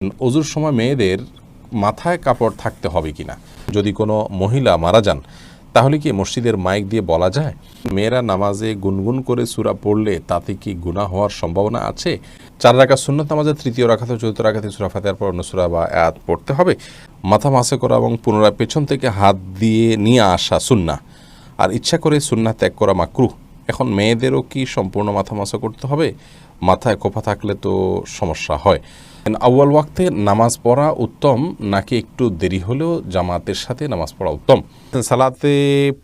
ওযুর সময় মেয়েদের মাথায় কাপড় থাকতে হবে কিনা, যদি কোনো মহিলা মারা যান তাহলে কি মসজিদের মাইক দিয়ে বলা যায় মেয়েরা নামাজে গুনগুন করে সূরা পড়লে তাতে কি গুনাহ হওয়ার সম্ভাবনা আছে? 4 রাকাত সুন্নাত নামাজের তৃতীয় রাকাত ও চতুর্থ রাকাতে সূরা ফাতিহার পর অন্য সূরা বা আয়াত পড়তে হবে। মাথা মাসে করা এবং পুনরায় পেছন থেকে হাত দিয়ে নিয়ে আসা সুন্নাহ, আর ইচ্ছা করে সুন্নাহ ত্যাগ করা মাকরুহ। এখন মেয়েদেরও কি সম্পূর্ণ মাথা মাসা করতে হবে? মাথায় খোপা থাকলে তো সমস্যা হয়। আউয়াল ওয়াক্তে নামাজ পড়া উত্তম নাকি একটু দেরি হলেও জামাতের সাথে নামাজ পড়া উত্তম? সালাতে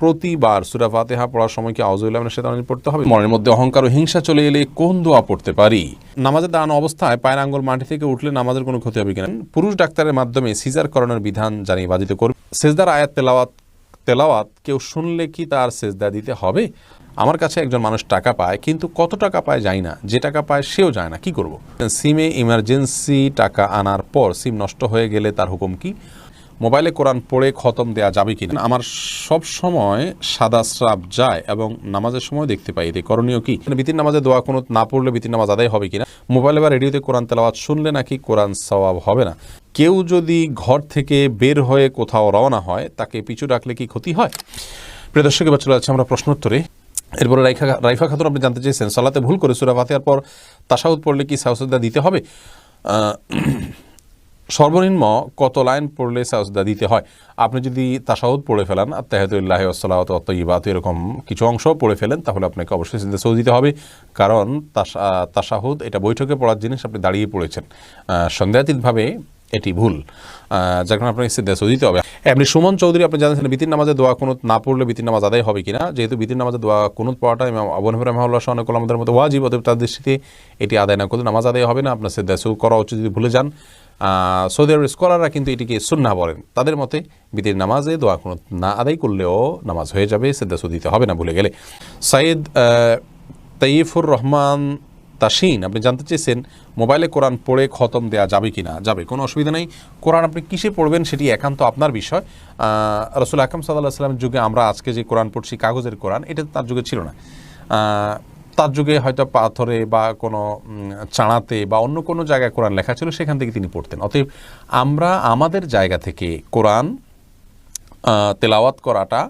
প্রতিবার সূরা ফাতিহা পড়ার সময় কি আউযু বিল্লাহি মিনাশ শাইতানির রাজিম পড়তে হবে? মনের মধ্যে অহংকার ও হিংসা চলে এলে কোন দোয়া পড়তে পারি? নামাজে দাঁড়ানো অবস্থায় পায়ের আঙ্গুল মাটি থেকে উঠলে নামাজের কোনো ক্ষতি হবে কিনা? পুরুষ ডাক্তারের মাধ্যমে সিজার করানোর বিধান জানিয়ে বাধিত করবে। সেজদার আয়াত তেলাওয়াত কেউ শুনলে কি তার সেজদা দিতে হবে? আমার কাছে একজন মানুষ টাকা পায়, কিন্তু কত টাকা পায় জানি না, যে টাকা পায় সেও যায় না, কি করব? সিমে ইমার্জেন্সি টাকা আনার পর সিম নষ্ট হয়ে গেলে তার হুকুম কি? মোবাইলে কোরআন পড়ে খতম দেয়া যাবে কিনা? আমার সব সময় সাদা স্রাব যায় এবং নামাজের সময় দেখতে পাই, এতে করণীয় কি? বিতির নামাজে দোয়া কুনুত না পড়লে বিতির নামাজ আদায় হবে কিনা? মোবাইলে বা রেডিওতে কোরআন তেলাওয়াত শুনলে নাকি কোরআন সওয়াব হবে না? কেউ যদি ঘর থেকে বের হয়ে কোথাও রওনা হয় তাকে পিছু ডাকলে কি ক্ষতি হয়? প্রিয় দর্শক, এবার চলে যাচ্ছে আমরা প্রশ্নোত্তরে। এরপরে রাইফা খাতুন আপনি জানতে চেয়েছেন, সালাতে ভুল করে সূরা ফাতিহার পর তাশাহুদ পড়লে কি সাজদা দিতে হবে? সর্বনিম্ন কত লাইন পড়লে সাজদা দিতে হয়? আপনি যদি তাশাহুদ পড়ে ফেলেন, আত্তাহিয়াতুল্লাহি ওয়াসসালাওয়াতু ওয়াত-তাইয়্যিবাত এরকম কিছু অংশ পড়ে ফেলেন, তাহলে আপনাকে অবশ্যই সিজদা সহু দিতে হবে, কারণ তাশাহুদ এটা বৈঠকে পড়ার জিনিস, আপনি দাঁড়িয়ে পড়েছেন, সন্দেহাতীতভাবে এটি ভুল, যার কারণে আপনাকে সিজদা সহু দিতে হবে। আপনি সুমন চৌধুরী আপনি জানেন বিতির নামাজে দোয়া কুনুত না পড়লে বিতির নামাজ আদায় হবে কিনা? যেহেতু বিতির নামাজে দোয়া কুনুত পড়াটা ইমাম আবু হানিফা রাহিমাহুল্লাহ সহ অনেক উলামাদের মতো ওয়াজিব, অতএব তার দৃষ্টিতে এটি আদায় না করলে নামাজ আদায় হবে না, আপনার সিজদা সহু করা উচিত যদি ভুলে যান। সৌদি আরবের স্কলাররা কিন্তু এটিকে সুন্নাহ বলেন, তাদের মতে বিতির নামাজে দোয়া কুনুত না আদায় করলেও নামাজ হয়ে যাবে, সিজদা সহু দিতে হবে না ভুলে গেলে। সাইদ তাইফুর রহমান তাসিন আপনি জানতে চেয়েছেন মোবাইলে কোরআন পড়ে খতম দেওয়া যাবে কি না? যাবে, কোনো অসুবিধা নেই। কোরআন আপনি কিসে পড়বেন সেটি একান্ত আপনার বিষয়। রাসূল আকরাম সাল্লাল্লাহু আলাইহি ওয়াসাল্লামের যুগে আমরা আজকে যে কোরআন পড়ছি কাগজের কোরআন, এটা তার যুগে ছিল না। তার যুগে হয়তো পাথরে বা কোনো চাড়াতে বা অন্য কোনো জায়গায় কোরআন লেখা ছিল, সেখান থেকে তিনি পড়তেন। অতএব আমরা আমাদের জায়গা থেকে কোরআন তেলাওয়াত করাটা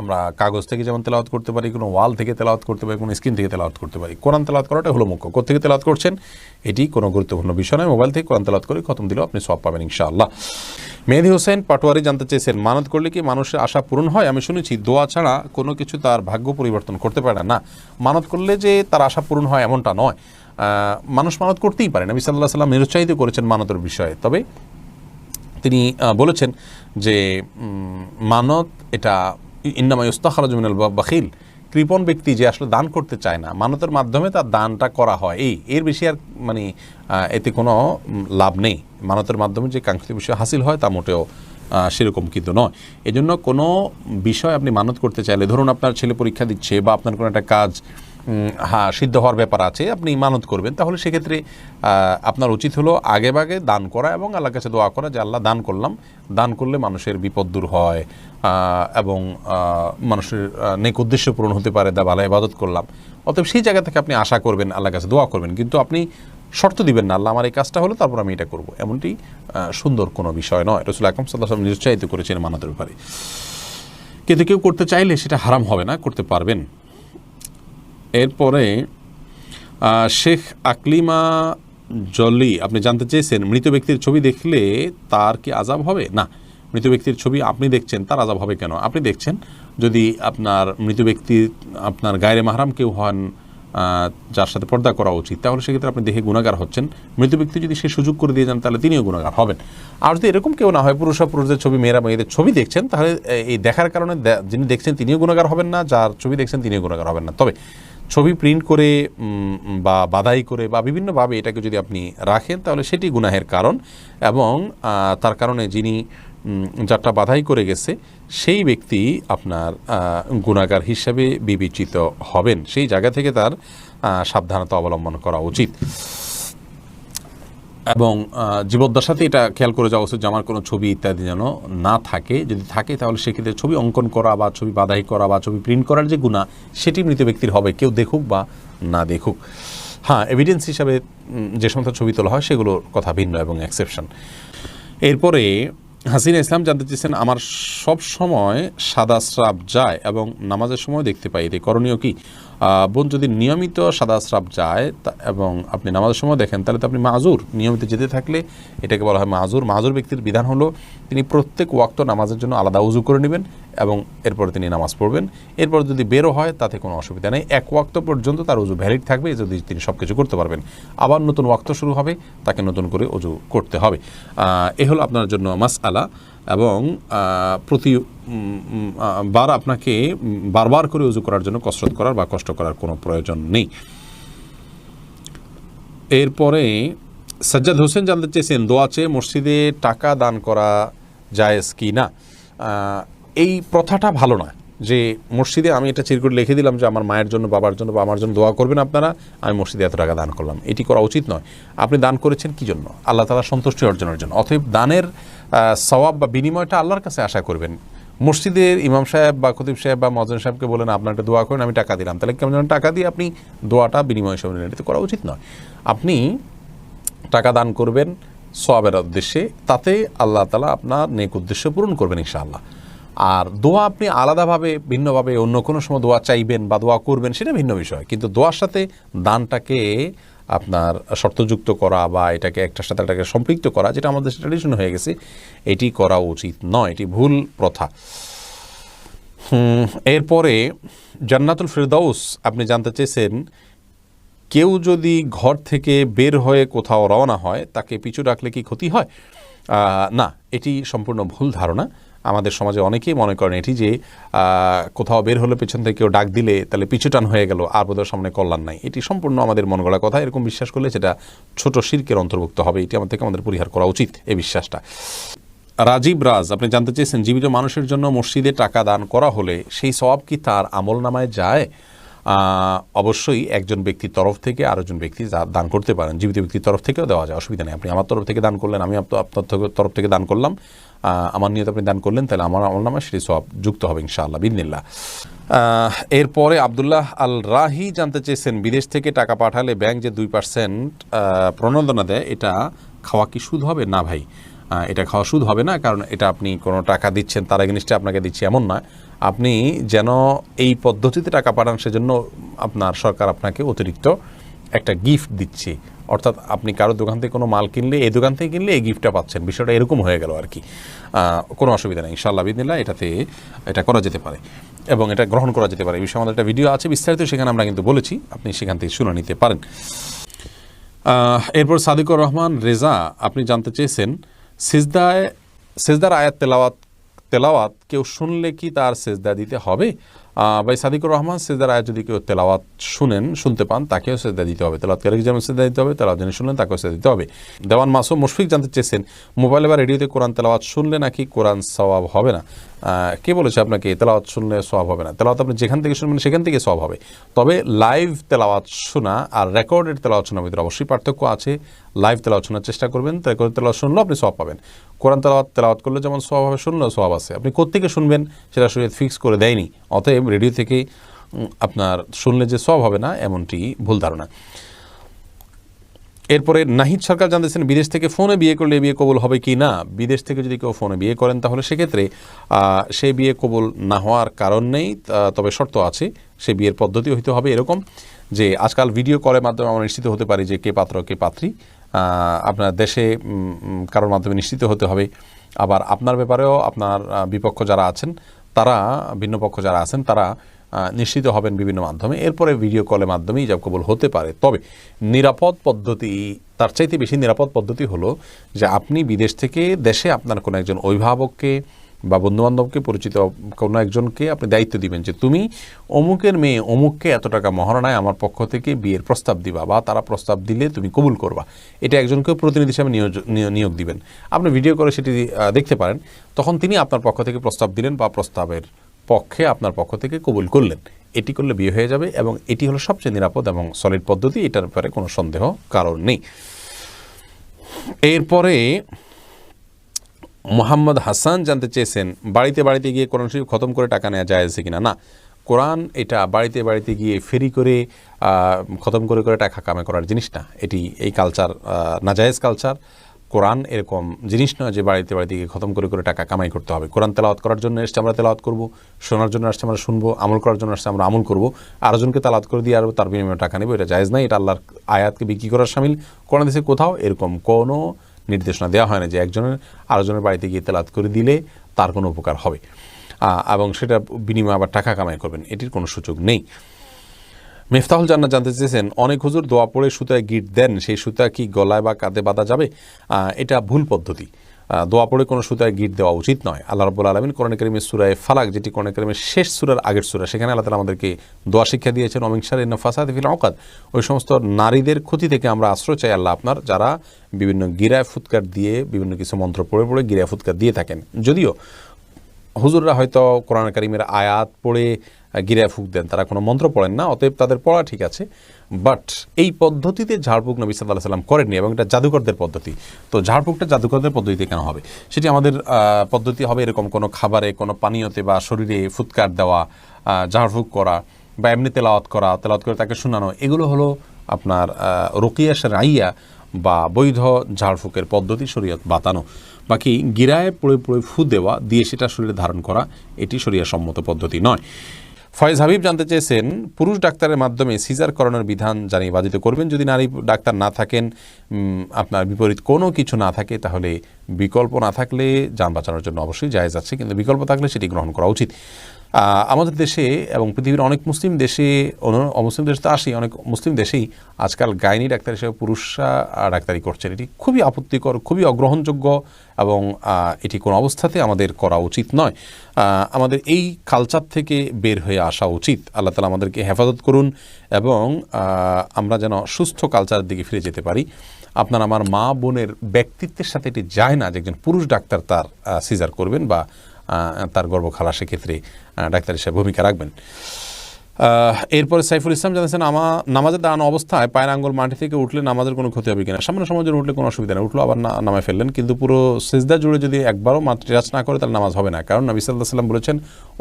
আমরা কাগজ থেকে যেমন তেলাওয়াত করতে পারি, কোনো ওয়াল থেকে তেলাওয়াত করতে পারি, কোনো স্ক্রিন থেকে তেলাওয়াত করতে পারি। কোরআন তেলাওয়াত করাটা হলো মুখ্য। কোত্থেকে তেলাওয়াত করছেন এটি কোনো গুরুত্বপূর্ণ বিষয় নয়। মোবাইল থেকে কোরআন তেলাওয়াত করে খতম দিলেও আপনি সওয়াব পাবেন ইনশাআল্লাহ। মেহেদি হোসেন পাটোয়ারি জানতে চেয়েছেন মানত করলে কি মানুষের আশা পূরণ হয়? আমি শুনেছি দোয়া ছাড়া কোনো কিছু তার ভাগ্য পরিবর্তন করতে পারে না। মানত করলে যে তার আশা পূরণ হয় এমনটা নয়। মানুষ মানত করতেই পারে, নবী সাল্লাল্লাহু আলাইহি ওয়াসাল্লাম নিরুৎসাহিত করেছেন মানতের বিষয়ে। তবে তিনি বলেছেন যে মানত এটা ইন্নামা ইস্তাখরাজু মিনাল বাখিল, কৃপণ ব্যক্তি যে আসলে দান করতে চায় না, মানতের মাধ্যমে তার দানটা করা হয়, এর বেশি আর এতে কোনো লাভ নেই। মানতের মাধ্যমে যে কাঙ্ক্ষিত বিষয় হাসিল হয় তা মোটেও সেরকম কিন্তু নয়। এজন্য কোনো বিষয় আপনি মানত করতে চাইলে, ধরুন আপনার ছেলে পরীক্ষা দিচ্ছে বা আপনার কোনো একটা কাজ সিদ্ধ হওয়ার ব্যাপার আছে, আপনি মানত করবেন, তাহলে সেক্ষেত্রে আপনার উচিত হলো আগে ভাগে দান করা এবং আল্লাহর কাছে দোয়া করা যে আল্লাহ দান করলাম, দান করলে মানুষের বিপদ দূর হয় এবং মানুষের নেক উদ্দেশ্য পূরণ হতে পারে, ভালো ইবাদত করলাম। অতএব সেই জায়গা থেকে আপনি আশা করবেন, আল্লাহর কাছে দোয়া করবেন, কিন্তু আপনি শর্ত দিবেন না আল্লাহ আমার এই কাজটা হলো তারপর আমি এটা করবো, এমনটি সুন্দর কোনো বিষয় নয়। রাসূল আকরাম সাল্লাল্লাহু আলাইহি ওয়াসাল্লাম নিরুৎসাহিত করেছেন মানতের ব্যাপারে, কিন্তু কেউ করতে চাইলে সেটা হারাম হবে না, করতে পারবেন। এরপরে শেখ আকলিমা জলি আপনি জানতে চেয়েছেন মৃত ব্যক্তির ছবি দেখলে তার কি আযাব হবে? না, মৃত ব্যক্তির ছবি আপনি দেখছেন, তার আযাব হবে কেন? আপনি দেখছেন, যদি আপনার মৃত ব্যক্তি আপনার গায়রে মাহরাম কেউ হন, যার সাথে পর্দা করা উচিত, তাহলে সেক্ষেত্রে আপনি দেখে গুনাহগার হচ্ছেন। মৃত ব্যক্তি যদি সে সুযোগ করে দিয়ে যান তাহলে তিনিও গুনাহগার হবেন। আর যদি এরকম কেউ না হয়, পুরুষদের ছবি, মেয়েরা মেয়েদের ছবি দেখছেন, তাহলে এই দেখার কারণে যিনি দেখছেন তিনিও গুনাহগার হবেন না, যার ছবি দেখছেন তিনিও গুনাহগার হবেন না। তবে ছবি প্রিন্ট করে বা বাধাই করে বা বিভিন্নভাবে এটাকে যদি আপনি রাখেন তাহলে সেটি গুনাহের কারণ, এবং তার কারণে যিনি যারটা বাধাই করে গেছে সেই ব্যক্তি আপনার গুনাহগার হিসাবে বিবেচিত হবেন। সেই জায়গা থেকে তার সাবধানতা অবলম্বন করা উচিত এবং জীবদ্দশাতে এটা খেয়াল করে যাওয়া উচিত যে আমার কোনো ছবি ইত্যাদি যেন না থাকে। যদি থাকে তাহলে সেক্ষেত্রে ছবি অঙ্কন করা বা ছবি বাধাই করা বা ছবি প্রিন্ট করার যে গুনাহ সেটি মৃত ব্যক্তির হবে, কেউ দেখুক বা না দেখুক। হ্যাঁ, এভিডেন্স হিসাবে যে সমস্ত ছবি তোলা হয় সেগুলোর কথা ভিন্ন এবং এক্সেপশন। এরপরে হাসিনা ইসলাম জানতে চেয়েছেন, আমার সব সময় সাদা স্রাব যায় এবং নামাজের সময় দেখতে পাই, এতে করণীয় কি? বোন, যদি নিয়মিত সাদা স্রাব যায় এবং আপনি নামাজের সময় দেখেন তাহলে তো আপনি মাজুর। নিয়মিত যেতে থাকলে এটাকে বলা হয় মাজুর। মাজুর ব্যক্তির বিধান হলো তিনি প্রত্যেক ওয়াক্ত নামাজের জন্য আলাদা উজু করে নেবেন এবং এরপরে তিনি নামাজ পড়বেন। এরপর যদি বেরো হয় তাতে কোনো অসুবিধা নেই, এক ওয়াক্ত পর্যন্ত তার উজু ভ্যালিড থাকবে, যদি তিনি সব কিছু করতে পারবেন। আবার নতুন ওয়াক্ত শুরু হবে, তাকে নতুন করে উজু করতে হবে। এ হলো আপনার জন্য মাসআলা, এবং প্রতিবার আপনাকে বারবার করে উজু করার জন্য কসরত করার বা কষ্ট করার কোনো প্রয়োজন নেই। এরপরে সাজ্জাদ হোসেন জানতে চেয়েছেন, দোয়া চেয়ে মসজিদে টাকা দান করা জায়েজ কি না? এই প্রথাটা ভালো না যে মসজিদে আমি এটা চিরকুট লিখে দিলাম যে আমার মায়ের জন্য, বাবার জন্য বা আমার জন্য দোয়া করবেন আপনারা, আমি মসজিদে এত টাকা দান করলাম। এটি করা উচিত নয়। আপনি দান করেছেন কী জন্য? আল্লাহ তাআলার সন্তুষ্টি অর্জনের জন্য। অতএব দানের সওয়াব বা বিনিময়টা আল্লাহর কাছে আশা করবেন। মসজিদের ইমাম সাহেব বা খতিব সাহেব বা মুয়াজ্জিন সাহেবকে বলেন আপনার একটা দোয়া করেন, আমি টাকা দিলাম, তাহলে কেমন যেন টাকা দিয়ে আপনি দোয়াটা বিনিময় হিসেবে নিলেন, এটা করা উচিত নয়। আপনি টাকা দান করবেন সওয়াবের উদ্দেশ্যে, তাতে আল্লাহ তাআলা আপনার নেক উদ্দেশ্য পূরণ করবেন ইনশাআল্লাহ। আর দোয়া আপনি আলাদাভাবে ভিন্নভাবে অন্য কোনো সময় দোয়া চাইবেন বা দোয়া করবেন, সেটা ভিন্ন বিষয়, কিন্তু দোয়ার সাথে দানটাকে আপনার শর্তযুক্ত করা বা এটাকে একটার সাথে একটাকে সম্পৃক্ত করা, যেটা আমাদের ট্র্যাডিশন হয়ে গেছে, এটি করা উচিত নয়, এটি ভুল প্রথা। এরপরে জান্নাতুল ফিরদাউস আপনি জানতে চেয়েছেন, কেউ যদি ঘর থেকে বের হয়ে কোথাও রওনা হয় তাকে পিছু ডাকলে কি ক্ষতি হয়? না, এটি সম্পূর্ণ ভুল ধারণা। আমাদের সমাজে অনেকেই মনে করেন এটি যে কোথাও বের হলে পেছন থেকে কেউ ডাক দিলে তাহলে পিছুটান হয়ে গেল, আর বোধহয় সামনে কল্যাণ নাই। এটি সম্পূর্ণ আমাদের মন গড়া কথা। এরকম বিশ্বাস করলে সেটা ছোট শিরকের অন্তর্ভুক্ত হবে। এটি আমাদের পরিহার করা উচিত, এই বিশ্বাসটা। রাজীব রাজ আপনি জানতে চেয়েছেন, জীবিত মানুষের জন্য মসজিদে টাকা দান করা হলে সেই সওয়াব কি তার আমল নামায় যায়? অবশ্যই একজন ব্যক্তির তরফ থেকে আরেকজন ব্যক্তি দান করতে পারেন, জীবিত ব্যক্তির তরফ থেকেও দেওয়া যায়, অসুবিধা নেই। আপনি আমার তরফ থেকে দান করলেন, আমি আপনার তরফ থেকে দান করলাম, আমার নিয়ত আপনি দান করলেন, তাহলে আমার আমল নামায় সেটি সওয়াব যুক্ত হবে ইনশাআল্লাহ বিইذনিল্লাহ। এরপরে আব্দুল্লাহ আল রাহি জানতে চেয়েছেন, বিদেশ থেকে টাকা পাঠালে ব্যাংক যে 2% প্রণোদনা দেয়, এটা খাওয়া কি সুদ হবে? না ভাই, এটা খাওয়া সুদ হবে না, কারণ এটা আপনি কোনো টাকা দিচ্ছেন তার এগেইনস্টে আপনাকে দিচ্ছি এমন নয়। আপনি যেন এই পদ্ধতিতে টাকা পাঠান, সেজন্য আপনার সরকার আপনাকে অতিরিক্ত একটা গিফট দিচ্ছে। অর্থাৎ আপনি কারো দোকান থেকে কোনো মাল কিনলে, এই দোকান থেকে কিনলে এই গিফটটা পাচ্ছেন, বিষয়টা এরকম হয়ে গেল আর কি। কোনো অসুবিধা নেই ইনশাআল্লাহ বিইذনিল্লাহ, এটা করা যেতে পারে এবং এটা গ্রহণ করা যেতে পারে। এই বিষয়ে আমাদের একটা ভিডিও আছে বিস্তারিত, সেখানে আমরা কিন্তু বলেছি, আপনি সেখান থেকে শুনে নিতে পারেন। এরপর সাদিকুর রহমান রেজা আপনি জানতে চেয়েছেন, সেজদার আয়াত তেলাওয়াত কেউ শুনলে কি তার সেজদা দিতে হবে? ভাই সাদিকুর রহমান, সেজদার আয়াত যদি কেউ তেলাওয়াত শুনতে পান তাকেও সেজদা দিতে হবে, তেলাওয়াতকারীকে যেমন সেজদা দিতে হবে, তেলাওয়াত যিনি শুনলেন তাকেও সেজদা দিতে হবে। দেওয়ান মাসুম মুশফিক জানতে চেয়েছেন, মোবাইলে বা রেডিওতে কোরআন তেলাওয়াত শুনলে নাকি কোরআন সওয়াব হবে না? কে বলেছে আপনাকে তেলাওয়াত শুনলে সওয়াব হবে না? তেলাওয়াত আপনি যেখান থেকে শুনবেন সেখান থেকে সওয়াব হবে, তবে লাইভ তেলাওয়াত শোনা আর রেকর্ডেড তেলাওয়াত শোনার ভিতরে অবশ্যই পার্থক্য আছে। লাইভ তেলাওয়াত শোনার চেষ্টা করবেন, রেকর্ডেড তেলাওয়াত শুনলেও আপনি সওয়াব পাবেন। কোরআন তেলাওয়াত করলে যেমন সওয়াব হবে, শুনলেও সওয়াব আছে। আপনি কোত্থেকে শুনবেন সেটা শরীয়ত ফিক্স করে দেয়নি, অতএব রেডিও থেকে আপনার শুনলে যে সওয়াব হবে না এমনটি ভুল ধারণা। এরপরে নাহিদ সরকার জানতেছেন, বিদেশ থেকে ফোনে বিয়ে করলে বিয়ে কবুল হবে কি না? বিদেশ থেকে যদি কেউ ফোনে বিয়ে করেন তাহলে সেক্ষেত্রে সেই বিয়ে কবুল না হওয়ার কারণ নেই, তবে শর্ত আছে। সে বিয়ের পদ্ধতি হইতে হবে এরকম যে আজকাল ভিডিও কলের মাধ্যমে আমরা নিশ্চিত হতে পারি যে কে পাত্র কে পাত্রী, আপনার দেশে কারোর মাধ্যমে নিশ্চিত হতে হবে। আবার আপনার ব্যাপারেও আপনার বিপক্ষ যারা আছেন তারা, ভিন্ন পক্ষ যারা আছেন তারা নিশ্চিত হবেন বিভিন্ন মাধ্যমে। এরপরে ভিডিও কলের মাধ্যমে ইজাব কবুল হতে পারে। তবে নিরাপদ পদ্ধতি, তার চাইতে বেশি নিরাপদ পদ্ধতি হলো যে আপনি বিদেশ থেকে দেশে আপনার কোনো একজন অভিভাবককে বা বন্ধুবান্ধবকে, পরিচিত কোনো একজনকে আপনি দায়িত্ব দিবেন যে তুমি অমুকের মেয়ে অমুককে এত টাকা মহারণায় আমার পক্ষ থেকে বিয়ের প্রস্তাব দিবা, বা তারা প্রস্তাব দিলে তুমি কবুল করবা। এটা একজনকে প্রতিনিধি হিসাবে নিয়োগ দিবেন। আপনি ভিডিও করে সেটি দেখতে পারেন, তখন তিনি আপনার পক্ষ থেকে প্রস্তাব দিলেন বা প্রস্তাবের পক্ষে আপনার পক্ষ থেকে কবুল করলেন। এটি করলে বিয়ে হয়ে যাবে এবং এটি হলো সবচেয়ে নিরাপদ এবং সলিড পদ্ধতি, এটার ব্যাপারে কোনো সন্দেহ কারণ নেই। এরপরে মোহাম্মদ হাসান জানতে চেয়েছেন, বাড়িতে গিয়ে কোরআন শরীফ খতম করে টাকা নেওয়া যায় কিনা? না, কোরআন এটা বাড়িতে গিয়ে ফেরি করে খতম করে করে টাকা কামাই করার জিনিস না, এই কালচার নাজায়েজ কালচার। কোরআন এরকম জিনিস নয় যে বাড়িতে বাড়িতে গিয়ে খতম করে করে টাকা কামাই করতে হবে। কোরআন তেলাওয়াত করার জন্য এসছে, আমরা তেলাওয়াত করব, শোনার জন্য আসছে আমরা শুনবো, আমল করার জন্য আসছে আমরা আমল করব। আরেকজনকে তেলাওয়াত করে দিয়ে আর তার বিনিময়ে টাকা নেব, এটা জায়েজ নাই, এটা আল্লাহর আয়াতকে বিক্রি করার শামিল। কোরআন দেশে কোথাও এরকম কোনো নির্দেশনা দেওয়া হয় না যে একজনের আরেকজনের বাড়িতে গিয়ে তেলাওয়াত করে দিলে তার কোনো উপকার হবে এবং সেটা বিনিময়ে আবার টাকা কামাই করবেন, এটির কোনো সুযোগ নেই। মিফতাহুল জান্নাত জানতে চেয়েছেন, অনেক হুজুর দোয়া পড়ে সুতায় গিট দেন, সেই সুতা কি গলায় বা কাঁধে বাঁধা যাবে? এটা ভুল পদ্ধতি। দোয়া পড়ে কোনো সুতায় গিট দেওয়া উচিত নয়। আল্লাহ রাব্বুল আলামিন কোরআন কারীমের সূরা ফালাক, যেটি কোরআন কারীমের শেষ সূরার আগের সূরা, সেখানে আল্লাহ তাআলা আমাদেরকে দোয়া শিক্ষা দিয়েছেন, ওয়া মিন শাররি নাফাসাতি ফিল উকাদ। ওই সমস্ত নারীদের ক্ষতি থেকে আমরা আশ্রয় চাই আল্লাহ আপনার, যারা বিভিন্ন গিরায় ফুৎকার দিয়ে বিভিন্ন কিছু মন্ত্র পড়ে পড়ে গিরায় ফুৎকার দিয়ে থাকেন। যদিও হুজুররা হয়তো কোরআন কারীমের আয়াত পড়ে গিরায় ফুঁক দেন, তারা কোনো মন্ত্র পড়েন না, অতএব তাদের পড়া ঠিক আছে। বাট এই পদ্ধতিতে ঝাড়ফুঁক নবী সাল্লাল্লাহু আলাইহি সাল্লাম করেননি, এবং এটা জাদুকরদের পদ্ধতি। তো ঝাড়ফুঁকটা জাদুকরদের পদ্ধতিতে কেন হবে? সেটি আমাদের পদ্ধতি হবে এরকম কোনো খাবারে, কোনো পানীয়তে বা শরীরে ফুৎকার দেওয়া, ঝাড়ফুঁক করা বা এমনি তেলাওয়াত করে তাকে শোনানো, এগুলো হলো আপনার রুকিয়া শারঈয়া বা বৈধ ঝাড়ফুঁকের পদ্ধতি, শরীয়ত বাতানো। বাকি গিরায় পড়ে পড়ে ফু দেওয়া দিয়ে সেটা শরীরে ধারণ করা, এটি শরীয়ত সম্মত পদ্ধতি নয়। ফয়েজ হাবিব জানতে চেয়েছেন, পুরুষ ডাক্তারের মাধ্যমে সিজার করানোর বিধান জানিয়ে বাধিত করবেন। যদি নারী ডাক্তার না থাকেন, আপনার বিপরীত কোনো কিছু না থাকে, তাহলে বিকল্প না থাকলে যান বাঁচানোর জন্য অবশ্যই জায়েজ আছে, কিন্তু বিকল্প থাকলে সেটি গ্রহণ করা উচিত। আমাদের দেশে এবং পৃথিবীর অনেক মুসলিম দেশে, অমুসলিম দেশে তো আসি, অনেক মুসলিম দেশেই আজকাল গাইনি ডাক্তার হিসেবে পুরুষরা ডাক্তারি করছেন। এটি খুবই আপত্তিকর, খুবই অগ্রহণযোগ্য, এবং এটি কোনো অবস্থাতে আমাদের করা উচিত নয়। আমাদের এই কালচার থেকে বের হয়ে আসা উচিত। আল্লাহ তাআলা আমাদেরকে হেফাজত করুন এবং আমরা যেন সুস্থ কালচারের দিকে ফিরে যেতে পারি। আপনার আমার মা বোনের ব্যক্তিত্বের সাথে এটি যায় না যে একজন পুরুষ ডাক্তার তার সিজার করবেন বা তার গর্ভখালাসের ক্ষেত্রে ডাক্তার হিসেবে ভূমিকা রাখবেন। এরপরে সাইফুল ইসলাম জানিয়েছেন, নামাজের দাঁড়ানো অবস্থায় পায়ের আঙ্গুল মাটি থেকে উঠলে নামাজের কোনো ক্ষতি হবে কিনা? সামান্য সময় জন্য উঠলে কোনো অসুবিধা নেই, উঠলো আবার নামায় ফেললেন, কিন্তু পুরো সিজদা জুড়ে যদি একবারও মাটি টাচ না করে তাহলে নামাজ হবে না। কারণ নবী সাল্লাল্লাহু আলাইহি ওয়াসাল্লাম বলেছেন,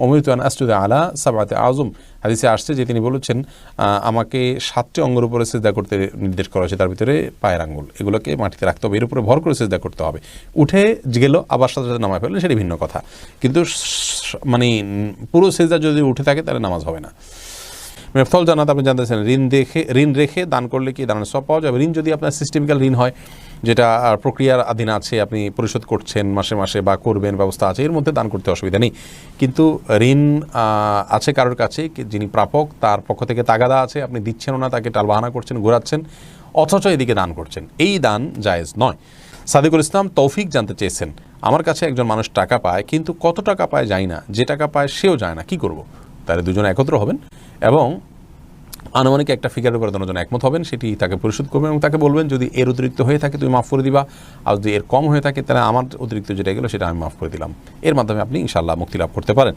উমিরতু আন আসজুদা আলা সাবআতি আযম। হাদিসে আসছে যে তিনি বলেছেন, আমাকে 7টি অঙ্গের উপরে সিজদা করতে নির্দেশ করা হয়েছে, তার ভিতরে পায়ের আঙ্গুল, এগুলোকে মাটিতে রাখতে হবে, এর উপরে ভর করে সিজদা করতে হবে। উঠে গেল আবার সাথে সাথে নামায় ফেললেন, সেটি ভিন্ন কথা, কিন্তু মানে পুরো সিজদা যদি উঠে থাকে তাহলে নামাজ হবে না। মিফতাহুল জান্নাত আপনি জানতেছেন, ঋণ রেখে দান করলে কি দানের সওয়াব পাওয়া যাবে? ঋণ যদি আপনার সিস্টেমিক্যাল ঋণ হয়, যেটা প্রক্রিয়ার অধীন আছে, আপনি পরিশোধ করছেন মাসে মাসে বা করবেন, ব্যবস্থা আছে, এর মধ্যে দান করতে অসুবিধা নেই। কিন্তু ঋণ আছে কারোর কাছে, যিনি প্রাপক, তার পক্ষ থেকে তাগাদা আছে, আপনি দিচ্ছেনও না, তাকে টালবাহানা করছেন, ঘোরাচ্ছেন, অথচ এদিকে দান করছেন, এই দান জায়েজ নয়। সাদিকুল ইসলাম তৌফিক জানতে চেয়েছেন, আমার কাছে একজন মানুষ টাকা পায়, কিন্তু কত টাকা পায় জানি না, যে টাকা পায় সেও যায় না, কি করব? তাহলে দুজনে একত্র হবেন এবং আনুমানিক একটা ফিগারের উপরে দুজন একমত হবেন, সেটি তাকে পরিশোধ করবেন এবং তাকে বলবেন, যদি এর অতিরিক্ত হয়ে থাকে তুমি মাফ করে দিবা, আর যদি এর কম হয়ে থাকে তাহলে আমার অতিরিক্ত যেটা গেলো সেটা আমি মাফ করে দিলাম। এর মাধ্যমে আপনি ইনশাআল্লাহ মুক্তি লাভ করতে পারেন।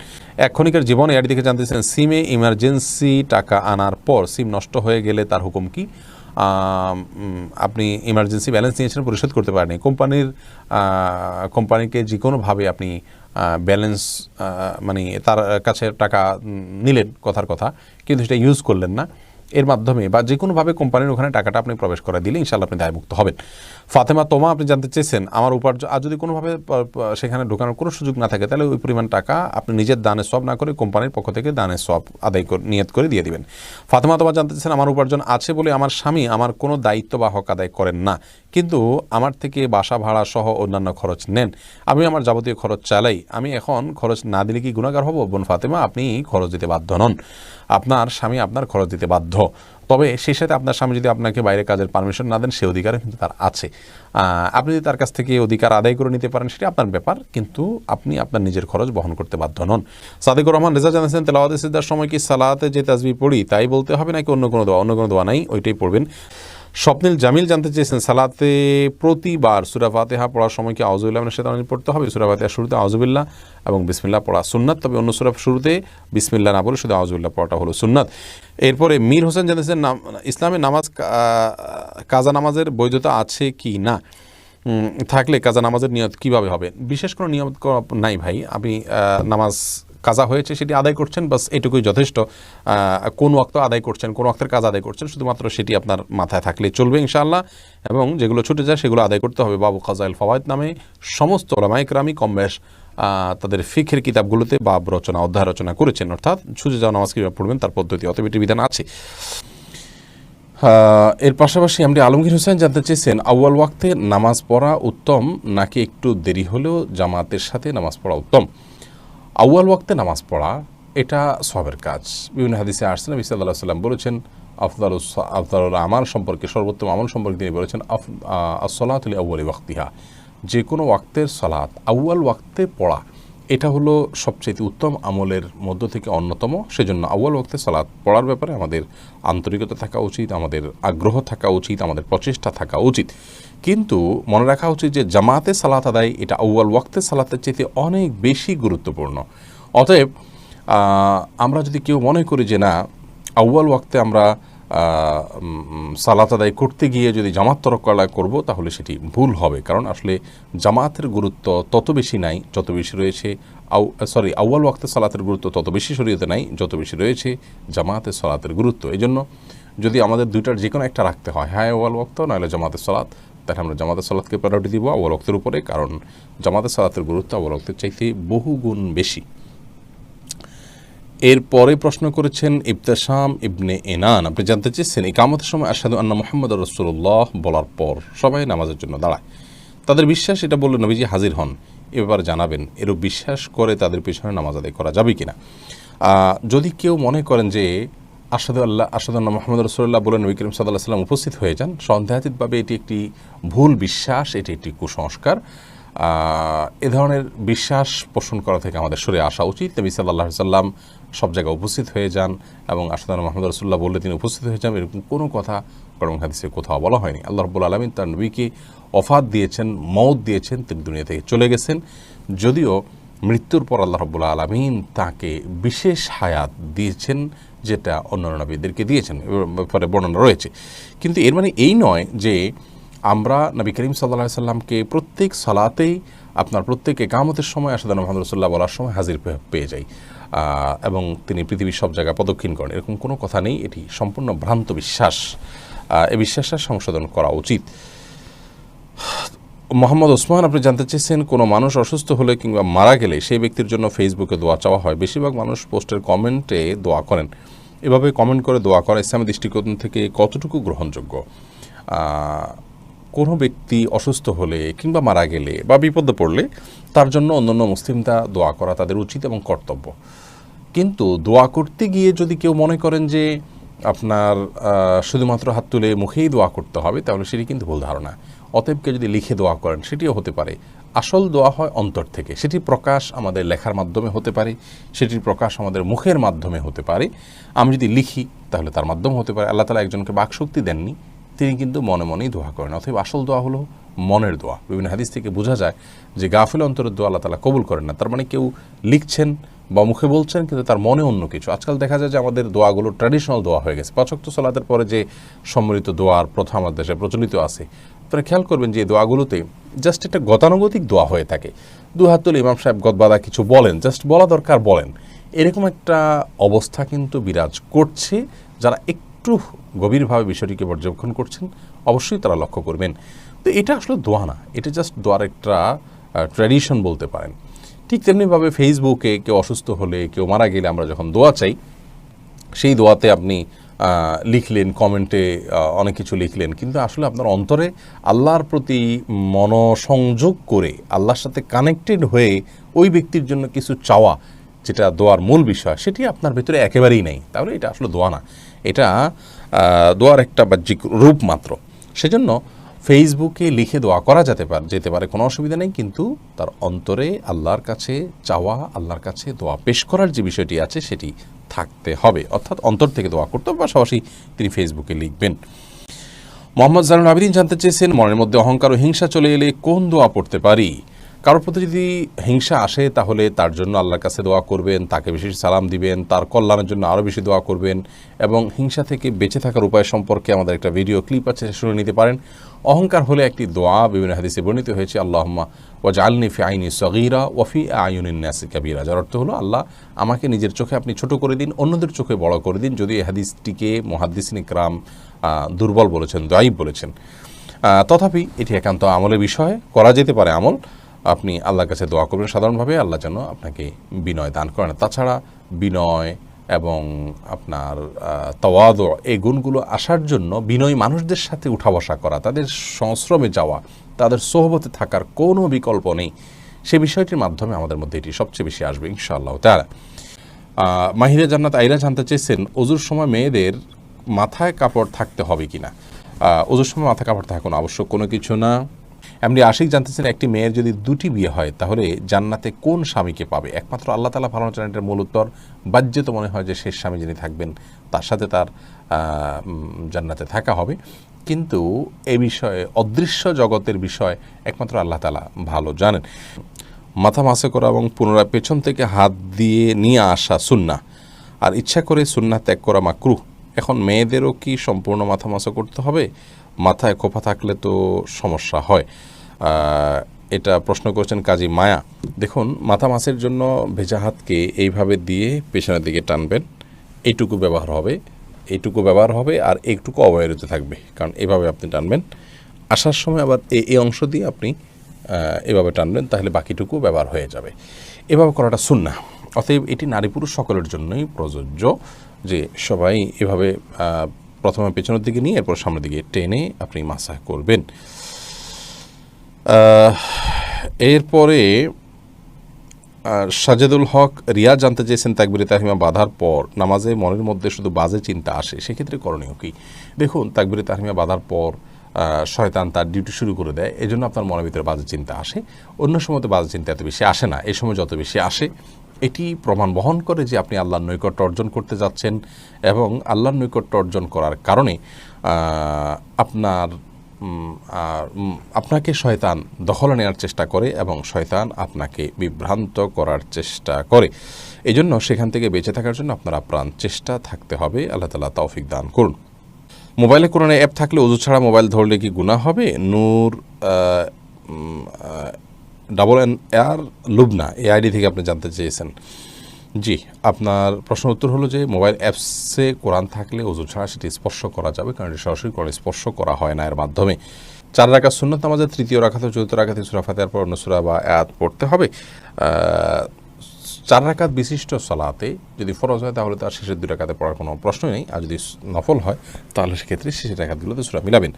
এক্ষণিকের জীবনে এর দিকে জানতেছেন, সিমে ইমার্জেন্সি টাকা আনার পর সিম নষ্ট হয়ে গেলে তার হুকুম কি? আপনি ইমার্জেন্সি ব্যালেন্স নিয়েছেন, পরিশোধ করতে পারেনি, কোম্পানিকে যে কোনোভাবে আপনি ব্যালেন্স মানে তার কাছে টাকা নিলেন, কথার কথা, কিন্তু সেটা ইউজ করলেন না, এর মাধ্যমে বা যে কোনোভাবে কোম্পানির ওখানে টাকাটা আপনি প্রবেশ করে দিলে ইনশাআল্লাহ আপনি দায়মুক্ত হবেন। ফাতেমা তোমা আপনি জানতে চেয়েছেন, আমার উপার্জন আর যদি কোনোভাবে সেখানে ঢোকানোর কোনো সুযোগ না থাকে, তাহলে ওই পরিমাণ টাকা আপনি নিজের দানের সওয়াব না করে কোম্পানির পক্ষ থেকে দানের সওয়াব আদায় করে নিয়ত করে দিয়ে দিবেন। ফাতেমা তোমা জানতে চেয়েছেন, আমার উপার্জন আছে বলে আমার স্বামী আমার কোনো দায়িত্ব বা হক আদায় করেন না, কিন্তু আমার থেকে বাসা ভাড়া সহ অন্যান্য খরচ নেন, আমি আমার যাবতীয় খরচ চালাই, আমি এখন খরচ না দিলে কি গুনাহগার হব? বোন ফাতেমা, আপনি খরচ দিতে বাধ্য নন, আপনার স্বামী আপনার খরচ দিতে বাধ্য। তবে সেই সাথে আপনার স্বামী যদি আপনাকে বাইরে কাজের পারমিশন না দেন, সে অধিকারও কিন্তু তার আছে। আপনি যদি তার কাছ থেকে অধিকার আদায় করে নিতে পারেন, সেটা আপনার ব্যাপার, কিন্তু আপনি আপনার নিজের খরচ বহন করতে বাধ্য নন। সাদিকুর রহমান রেজা জানিয়েছেন, তেলাওয়াতে সিজদার সময় কি সালাতে যে তাসবিহ পড়ি তাই বলতে হবে নাকি অন্য কোনো দোয়া? অন্য কোনো দোয়া নাই, ওইটাই পড়বেন। স্বপ্নিল জামিল জানতে চেয়েছেন, সালাতে প্রতিবার সূরা ফাতিহা পড়ার সময় কি আউযুবিল্লাহি মিনাশ শাইতানির রাজিম পড়তে হবে? সূরা ফাতিহার শুরুতে আউযুবিল্লাহ এবং বিসমিল্লাহ পড়া সুন্নাত, তবে অন্য সূরার শুরুতে বিসমিল্লাহ না বলে শুধু আউযুবিল্লাহ পড়াটা হলো সুন্নাত। এরপরে মীর হোসেন জানিয়েছেন, ইসলামে নামাজ কাজা নামাজের বৈধতা আছে কি না? থাকলে কাজা নামাজের নিয়ত কিভাবে হবে? বিশেষ কোনো নিয়ত নাই ভাই, আপনি নামাজ কাজা হয়েছে সেটি আদায় করছেন, বাস এটুকুই যথেষ্ট। কোন ওয়াক্ত আদায় করছেন, কোন ওয়াক্তের কাজ আদায় করছেন, শুধুমাত্র সেটি আপনার মাথায় থাকলে চলবে ইনশাআল্লাহ। এবং যেগুলো ছুটে যায় সেগুলো আদায় করতে হবে। বাবু কাজাইল ফাওয়ায়েদ নামে সমস্ত উলামায়ে কেরামি কম বেশ তাদের ফিকহের কিতাবগুলোতে বাব রচনা, অধ্যায় রচনা করেছেন, অর্থাৎ ছুটে যাওয়া নামাজ কীভাবে পড়বেন তার পদ্ধতি, অতএব এটি বিধান আছে। এর পাশাপাশি এমডি আলমগীর হোসেন জানতে চেয়েছেন, আউয়াল ওয়াক্তে নামাজ পড়া উত্তম নাকি একটু দেরি হলেও জামাতের সাথে নামাজ পড়া উত্তম? আউয়াল ওয়াক্তে নামাজ পড়া এটা সওয়াবের কাজ। বিভিন্ন হাদিসে আসছে, নবী সাল্লাল্লাহু আলাইহি ওয়াসাল্লাম বলেছেন, আফদালুল আমাল সম্পর্কে, সর্বোত্তম আমল সম্পর্কে তিনি বলেছেন, আস-সালাতু লিআউয়ালি ওয়াক্তিহা, যে কোনো ওয়াক্তের সালাত আউয়াল ওয়াক্তে পড়া এটা হলো সবচেয়ে উত্তম আমলের মধ্য থেকে অন্যতম। সেজন্য আউয়াল ওয়াক্তে সালাত পড়ার ব্যাপারে আমাদের আন্তরিকতা থাকা উচিত, আমাদের আগ্রহ থাকা উচিত, আমাদের প্রচেষ্টা থাকা উচিত। কিন্তু মনে রাখা উচিত যে জামাতে সালাত আদায় এটা আউয়াল ওয়াক্তে সালাতের চাইতে অনেক বেশি গুরুত্বপূর্ণ। অতএব আমরা যদি কেউ মনে করি যে না আউয়াল ওয়াক্তে আমরা সালাত আদায় করতে গিয়ে যদি জামাত তরক করব, তাহলে সেটি ভুল হবে। কারণ আসলে জামাতের গুরুত্ব তত বেশি নাই যত বেশি রয়েছে আউয়াল ওয়াক্তে সালাতের গুরুত্ব তত বেশি শরীয়তে নাই যত বেশি রয়েছে জামাতের সালাতের গুরুত্ব। এই জন্য যদি আমাদের দুইটার যে কোনো একটা রাখতে হয়, হ্যাঁ আউয়াল ওয়াক্ত নইলে জামাতের সালাত, তাহলে আমরা জামাতের সালাতকে প্রায়োরিটি দিব আউয়াল ওয়াক্তের উপরে, কারণ জামাতের সালাতের গুরুত্ব আউয়াল ওয়াক্তের চাইতে বহু গুণ বেশি। এরপরে প্রশ্ন করেছেন ইবতেসাম ইবনে এনান, আপনি জানতে চেয়েছেন ইকামতের সময় আশহাদু আন্না মুহাম্মাদুর রাসূলুল্লাহ বলার পর সবাই নামাজের জন্য দাঁড়ায়, তাদের বিশ্বাস এটা বললে নবীজি হাজির হন, এ ব্যাপারে জানাবেন। এরূপ বিশ্বাস করে তাদের পিছনে নামাজ আদায় করা যাবে কিনা? যদি কেউ মনে করেন যে আশহাদু আন্না মুহাম্মাদুর রাসূলুল্লাহ বলে নবী করিম সাল্লাল্লাহু আলাইহি ওয়াসাল্লাম উপস্থিত হয়ে যান, সন্দেহাতীতভাবে এটি একটি ভুল বিশ্বাস, এটি একটি কুসংস্কার। এ ধরনের বিশ্বাস পোষণ করা থেকে আমাদের সরে আসা উচিত। নবী সাল্লাল্লাহু আলাইহি ওয়াসাল্লাম সব জায়গায় উপস্থিত হয়ে যান এবং আশহাদু আন্না মুহাম্মাদুর রাসূলুল্লাহ বললে তিনি উপস্থিত হয়ে যান, এরকম কোনো কথা কোরআন হাদিসে কোথাও বলা হয়নি। আল্লাহ রাব্বুল আলামিন তার নবীকে ওফাত দিয়েছেন, মওত দিয়েছেন, তিনি দুনিয়া থেকে চলে গেছেন। যদিও মৃত্যুর পর আল্লাহ রাব্বুল আলামিন তাকে বিশেষ হায়াত দিয়েছেন, যেটা অন্যান্য নবীদেরকে দিয়েছেন, ব্যাপারে বর্ণনা রয়েছে। কিন্তু এর মানে এই নয় যে আমরা নবী করিম সাল্লাল্লাহু আলাইহি সাল্লামকে প্রত্যেক সালাতেই আপনার প্রত্যেক ইকামতের সময় আশহাদু আন্না মুহাম্মাদুর রাসূলুল্লাহ বলার সময় হাজির পেয়ে যাই এবং তিনি পৃথিবীর সব জায়গায় প্রদক্ষিণ করেন, এরকম কোনো কথা নেই। এটি সম্পূর্ণ ভ্রান্ত বিশ্বাস। এই বিশ্বাসটা সংশোধন করা উচিত। মোহাম্মদ ওসমান, আপনি জানতে চেয়েছেন কোনো মানুষ অসুস্থ হলে কিংবা মারা গেলে সেই ব্যক্তির জন্য ফেসবুকে দোয়া চাওয়া হয়, বেশিরভাগ মানুষ পোস্টের কমেন্টে দোয়া করেন, এভাবে কমেন্ট করে দোয়া করা ইসলামী দৃষ্টিকোণ থেকে কতটুকু গ্রহণযোগ্য? কোনো ব্যক্তি অসুস্থ হলে কিংবা মারা গেলে বা বিপদে পড়লে তার জন্য অন্যান্য মুসলিমরা দোয়া করা তাদের উচিত এবং কর্তব্য। কিন্তু দোয়া করতে গিয়ে যদি কেউ মনে করেন যে আপনার শুধুমাত্র হাত তুলে মুখেই দোয়া করতে হবে, তাহলে সেটি কিন্তু ভুল ধারণা। অতএব কেউ যদি লিখে দোয়া করেন সেটিও হতে পারে। আসল দোয়া হয় অন্তর থেকে, সেটি প্রকাশ আমাদের লেখার মাধ্যমে হতে পারে, সেটির প্রকাশ আমাদের মুখের মাধ্যমে হতে পারে। আমি যদি লিখি তাহলে তার মাধ্যমে হতে পারে। আল্লাহ তাআলা একজনকে বাকশক্তি দেননি, তিনি কিন্তু মনে মনেই দোয়া করেন। অতএব আসল দোয়া হলো মনের দোয়া। বিভিন্ন হাদিস থেকে বোঝা যায় যে গাফিল অন্তরের দোয়া আল্লাহ তাআলা কবুল করেন না। তার মানে কেউ লিখছেন বা মুখে বলছেন কিন্তু তার মনে অন্য কিছু। আজকাল দেখা যায় যে আমাদের দোয়াগুলো ট্র্যাডিশনাল দোয়া হয়ে গেছে। ৫ ওয়াক্ত সালাতের পরে যে সম্মিলিত দোয়ার প্রথা আমাদের দেশে প্রচলিত আছে, আপনারা খেয়াল করবেন যে এই দোয়াগুলোতে জাস্ট একটা গতানুগতিক দোয়া হয়ে থাকে। দু হাত তুলে ইমাম সাহেব গদবাদা কিছু বলেন, জাস্ট বলা দরকার বলেন, এরকম একটা অবস্থা কিন্তু বিরাজ করছে। যারা একটু গভীরভাবে বিষয়টিকে পর্যবেক্ষণ করছেন অবশ্যই তারা লক্ষ্য করবেন। তো এটা আসলে দোয়া না, এটা জাস্ট দোয়ার একটা ট্র্যাডিশন বলতে পারেন। ঠিক তেমনিভাবে ফেসবুকে কেউ অসুস্থ হলে, কেউ মারা গেলে আমরা যখন দোয়া চাই, সেই দোয়াতে আপনি লিখলেন, কমেন্টে অনেক কিছু লিখলেন, কিন্তু আসলে আপনার অন্তরে আল্লাহর প্রতি মনোসংযোগ করে আল্লাহর সাথে কানেক্টেড হয়ে ওই ব্যক্তির জন্য কিছু চাওয়া, যেটা দোয়ার মূল বিষয়, সেটি আপনার ভিতরে একেবারেই নেই। তাহলে এটা আসলে দোয়া না, এটা দোয়ার একটা বাহ্যিক রূপ মাত্র। সেজন্য ফেসবুকে লিখে দোয়া করা যেতে পারে, কোনো অসুবিধা নেই, কিন্তু তার অন্তরে আল্লাহর কাছে চাওয়া, আল্লাহর কাছে দোয়া পেশ করার যে বিষয়টি আছে সেটি থাকতে হবে। অর্থাৎ অন্তর থেকে দোয়া করতে হবে, পাশাপাশি তিনি ফেসবুকে লিখবেন। মোহাম্মদ জানুল আবিদিন জানতে চেয়েছেন মনের মধ্যে অহংকার ও হিংসা চলে এলে কোন দোয়া পড়তে পারি? কারোর প্রতি যদি হিংসা আসে তাহলে তার জন্য আল্লাহর কাছে দোয়া করবেন, তাকে বেশি সালাম দিবেন, তার কল্যাণের জন্য আরও বেশি দোয়া করবেন এবং হিংসা থেকে বেঁচে থাকার উপায় সম্পর্কে আমাদের একটা ভিডিও ক্লিপ আছে, শুনে নিতে পারেন। অহংকার হলে একটি দোয়া বিভিন্ন হাদিসে বর্ণিত হয়েছে, আল্লাহুম্মা ওয়াজআলনি ফি আইনি সগীরা ওয়া ফি আয়ুনিন নাসি কাবীরা, যার অর্থ হলো আল্লাহ আমাকে নিজের চোখে আপনি ছোট করে দিন, অন্যদের চোখে বড় করে দিন। যদি এই হাদিসটিকে মুহাদ্দিসিন ইকরাম দুর্বল বলেছেন, দায়ীফ বলেছেন, তথাপি এটি একান্ত আমলের বিষয়, করা যেতে পারে আমল। আপনি আল্লাহর কাছে দোয়া করবেন সাধারণভাবে, আল্লাহ যেন আপনাকে বিনয় দান করেন। তাছাড়া বিনয় এবং আপনার তাওয়াদু এই গুণগুলো আসার জন্য বিনয়ী মানুষদের সাথে উঠা বসা করা, তাদের সংস্রবে যাওয়া, তাদের সোহবতে থাকার কোনো বিকল্প নেই। সে বিষয়টির মাধ্যমে আমাদের মধ্যে এটি সবচেয়ে বেশি আসবে ইনশাআল্লাহ তাআলা। মাহিরা জান্নাত আইরা জানতে চেয়েছেন, ওযুর সময় মেয়েদের মাথায় কাপড় থাকতে হবে কিনা। ওযুর সময় মাথায় কাপড় থাকা কোনো আবশ্যক কোনো কিছু না। এমনি আশিক জানতেছেন, একটি মেয়ের যদি দুটি বিয়ে হয় তাহলে জান্নাতে কোন স্বামীকে পাবে? একমাত্র আল্লাহ তাআলা ভালো জানেন। এটার মূল উত্তর, বাহ্যত মনে হয় যে শেষ স্বামী যিনি থাকবেন তার সাথে তার জান্নাতে থাকা হবে, কিন্তু এ বিষয়ে অদৃশ্য জগতের বিষয় একমাত্র আল্লাহ তাআলা ভালো জানেন। মাথা মাসে করা এবং পুনরায় পেছন থেকে হাত দিয়ে নিয়ে আসা সুন্নাহ, আর ইচ্ছা করে সুন্নাহ ত্যাগ করা মাকরুহ। এখন মেয়েদেরও কি সম্পূর্ণ মাথা মাসা করতে হবে? মাথায় খোপা থাকলে তো সমস্যা হয়। এটা প্রশ্ন করেছেন কাজী মায়া। দেখুন, মাথা মাসের জন্য ভেজা হাতকে এইভাবে দিয়ে পেছনের দিকে টানবেন, এইটুকু ব্যবহার হবে আর এইটুকু অবহেলিত থাকবে, কারণ এভাবে আপনি টানবেন। আসার সময় আবার এই অংশ দিয়ে আপনি এভাবে টানবেন, তাহলে বাকিটুকু ব্যবহার হয়ে যাবে। এভাবে করাটা সুন্নাহ। অতএব এটি নারী পুরুষ সকলের জন্যই প্রযোজ্য, যে সবাই এভাবে প্রথমে পেছনের দিকে নিয়ে এরপর সামনের দিকে টেনে আপনি মাসাহ করবেন। এরপরে সাজেদুল হক রিয়া জানতে চেয়েছেন, তাকবীরে তাহরিমা বাঁধার পর নামাজে মনের মধ্যে শুধু বাজে চিন্তা আসে, সেক্ষেত্রে করণীয় কী? দেখুন, তাকবীরে তাহরিমা বাঁধার পর শয়তান তার ডিউটি শুরু করে দেয়, এজন্য আপনার মনের ভিতরে বাজে চিন্তা আসে। অন্য সময় তো বাজে চিন্তা এত বেশি আসে না, এই সময় যত বেশি আসে এটি প্রমাণ বহন করে যে আপনি আল্লাহর নৈকট্য অর্জন করতে যাচ্ছেন, এবং আল্লাহর নৈকট্য অর্জন করার কারণে আপনাকে শয়তান দখলে নেওয়ার চেষ্টা করে এবং শয়তান আপনাকে বিভ্রান্ত করার চেষ্টা করে। এই জন্য সেখান থেকে বেঁচে থাকার জন্য আপনার আপ্রাণ চেষ্টা থাকতে হবে। আল্লাহ তাআলা তৌফিক দান করুন। মোবাইলে কোনো অ্যাপ থাকলে ওযু ছাড়া মোবাইল ধরলে কি গুনাহ হবে? নূর AR লুবনা এই আইডি থেকে আপনি জানতে চেয়েছেন। জি, আপনার প্রশ্ন উত্তর হলো যে মোবাইল অ্যাপসে কোরআন থাকলে ওযু ছাড়া সেটি স্পর্শ করা যাবে, কারণ এটি সরাসরি কোরআন স্পর্শ করা হয় না এর মাধ্যমে। 4 রাকাত সুন্নাত নামাজের তৃতীয় রাকাত ও চতুর্থ রাকাতে সূরা ফাতিহার পর অন্য সূরা বা আয়াত পড়তে হবে। 4 রাকাত বিশিষ্ট সালাতে যদি ফরজ হয় তাহলে তার শেষের 2 রাকাতে পড়ার কোনো প্রশ্নই নেই, আর যদি নফল হয় তাহলে সেক্ষেত্রে শেষের রাকাতগুলোতে সূরা মিলাবেন।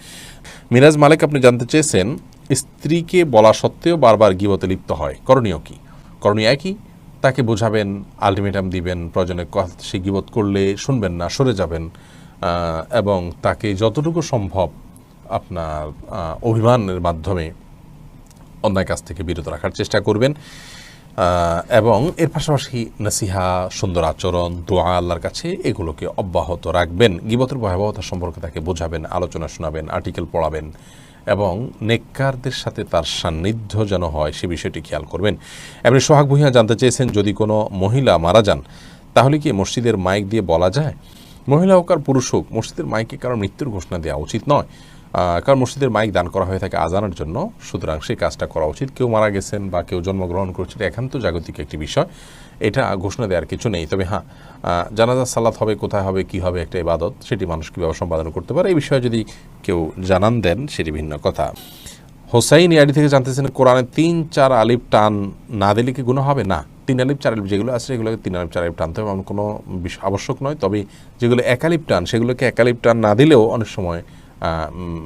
মিরাজ মালিক আপনি জানতে চেয়েছেন, স্ত্রীকে বলা সত্ত্বেও বারবার গীবতে লিপ্ত হয়, করণীয় কি? করণীয় একই, তাকে বোঝাবেন, আলটিমেটাম দিবেন, প্রয়োজনে সে গীবত করলে শুনবেন না, সরে যাবেন, এবং তাকে যতটুকু সম্ভব আপনার অভিমানের মাধ্যমে অন্যায় কাজ থেকে বিরত রাখার চেষ্টা করবেন, এবং এর পাশাপাশি নসিহা, সুন্দর আচরণ, দোয়া আল্লাহর কাছে এগুলোকে অব্যাহত রাখবেন। গীবতের ভয়াবহতা সম্পর্কে তাকে বোঝাবেন, আলোচনা শোনাবেন, আর্টিকেল পড়াবেন, এবং নেককারদের সাথে তার সান্নিধ্য যেন হয় সে বিষয়টি খেয়াল করবেন। এমনি সোহাগ ভূঁইয়া জানতে চেয়েছেন, যদি কোনো মহিলা মারা যান তাহলে কি মসজিদের মাইক দিয়ে বলা যায়? মহিলা হোক আর পুরুষ হোক, মসজিদের মাইকে কারণ মৃত্যুর ঘোষণা দেওয়া উচিত নয়, কারণ মসজিদের মাইক দান করা হয়ে থাকে আজানের জন্য, সুতরাং সেই কাজটা করা উচিত। কেউ মারা গেছেন বা কেউ জন্মগ্রহণ করছে, একান্ত জাগতিক একটি বিষয়, এটা ঘোষণা দেওয়ার কিছু নেই। তবে হ্যাঁ, জানাজার সালাত হবে, কোথায় হবে, কী হবে, একটা ইবাদত, সেটি মানুষ কীভাবে সম্পাদন করতে পারে এই বিষয়ে যদি কেউ জানান দেন সেটি ভিন্ন কথা। হোসাইন ইয়াডি থেকে জানতেছেন, কোরআনে 3-4 আলিফ টান না দিলে কি গুনাহ হবে? না, 3 আলিফ 4 আলিফ যেগুলো আছে সেগুলোকে 3 আলিফ 4 আলিফ টানতে হবে, এমন কোনো আবশ্যক নয়। তবে যেগুলো 1 আলিফ টান সেগুলোকে 1 আলিফ টান না দিলেও অনেক সময়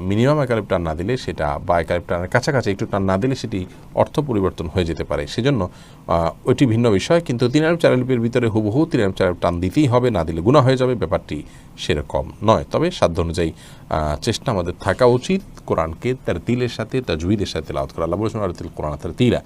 মিনিমাম 1 আলিফ টান না দিলে সেটা, বা 1 আলিফ টানের কাছাকাছি একটু টান না দিলে সেটি অর্থ পরিবর্তন হয়ে যেতে পারে, সেজন্য ওইটি ভিন্ন বিষয়। কিন্তু 3 আলিফ 4 আলিফের ভিতরে হুবহু 3 আলিফ 4 আলিফ টান দিতেই হবে, না দিলে গুনাহ হয়ে যাবে, ব্যাপারটি সেরকম নয়। তবে সাধ্য অনুযায়ী চেষ্টা আমাদের থাকা উচিত কোরআনকে তারতিলের সাথে, তাজউইদের সাথে তেলাওয়াত করা। আল্লাহ বলেছেন, আরতিল কোরআন তারতিলা।